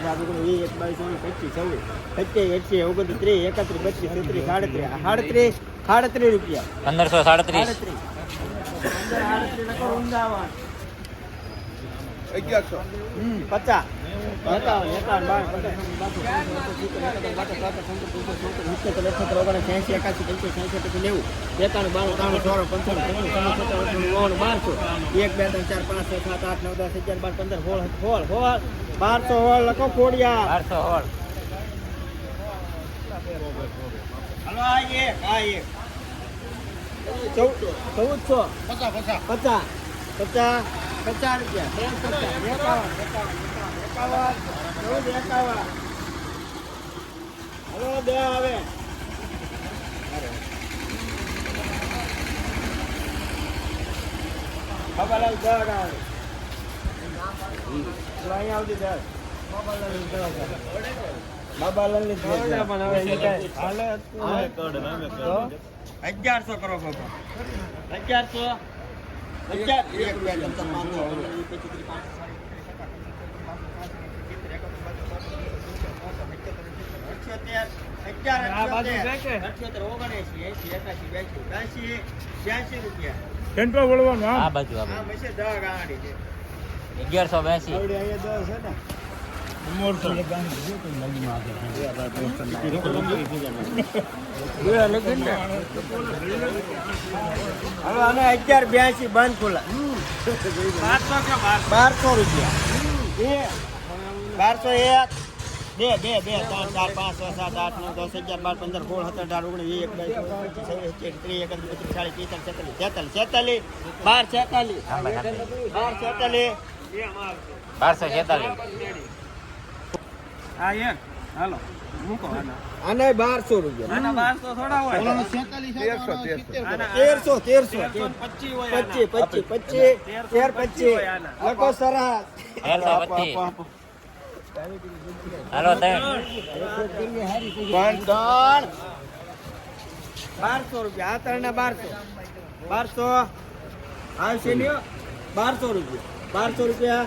20, 21, 22, 25, 26, 27, 28, 29, 30, 31, 32, 33, 38 રૂપિયા 1537. 38 નકર ઊંડાવા 1100 50 51, 52, 12 લખો ખોડિયા 1216. હાલો આ એક 1400 50 રૂપિયા 51. હલો બે આવે બાબાલાલ દળ આવે અહીંયા આવતી દળ બાબાલાલ ની દળ પણ હવે એ કાંઈ હાલે તો 1100 કરો બાબા 1100 ઘંટો વળવાનું આ હા બાજુ આ બાજુ. 1182. 1182 બંધ ખુલ્લા 1200 રૂપિયા 1201 2 2 2 3 4 5 6 7 8 9 10 11 12 15 16 17 18 19 હા, એક. હાલો મૂકો આને 1200 રૂપિયા આના 1200 થોડા હોય. 1300 લખો સરસ 1325. હાલો ત્રણ. 1200 રૂપિયા આ ત્રણ 1200 આવશે લ્યો 1200 રૂપિયા 1200 રૂપિયા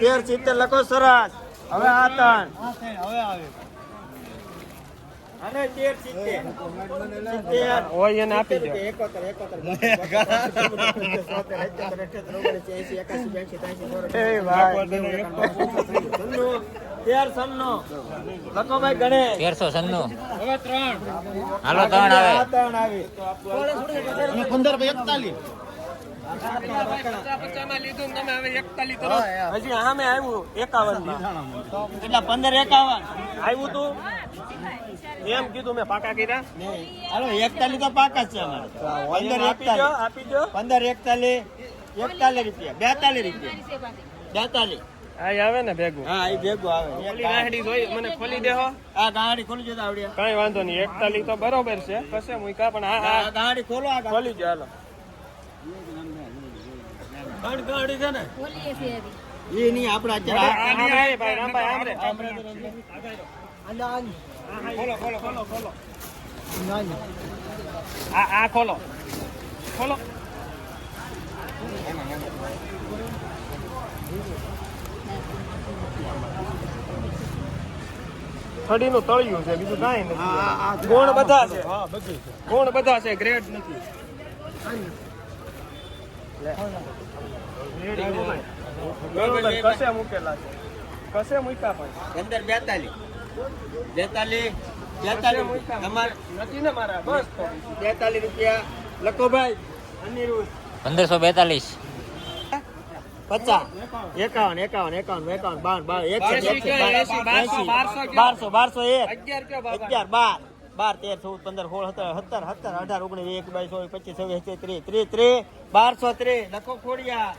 70 લખો સરસ હવે આ ત્રણ અને 13 હોય એને આપી દો 71 લખો ભાઈ ગણેશ 1396 હવે 3 હાલો 3 આવે 3 આવી 15 માં લીધું ને તમે હવે 41 કરો હજી સામે આવ્યું 51 કેટલા 15 51 આવ્યું તું એમ કીધું મેં પાકા કર્યા હાલો 41 તો પાકા જ છે અમારે 15 આપી દો 41 15 41 41 રૂપિયા 42 રૂપિયા 42 આ આવે ને ભેગું હા એ ભેગું આવે ઓલી ગાંહડી જોઈ મને ખોલી દેહો આ ગાડી ખોલી જતા આવડ્યા કઈ વાંધો નહીં 41 તો બરોબર છે કશે મૂકા પણ આ ગાડી ખોલો આ ખોલી ગયો હાલો ગાંડી છે ને એ નહીં આપણે અત્યારે ભાઈ રામભાઈ આમરે ખોલો ખોલો ખોલો ખોલો આ ખોલો ખોલો થડીનું તળિયું છે બીજું કાંઈ નથી ગુણ બધા છે ગુણ બધા છે ગ્રેડ નથી બરોબર કશે મૂકેલા છે કશે મૂક્યા પણ અંદર 42 તમારે નથી ને મારા બસ તો 42 રૂપિયા લખો ભાઈ અનિરુદ્ધ 1542 50 51 12 13 14 15 16 17 18 19 20 21 22 23 24 25 26 27 30 1230 લખો ખોડિયા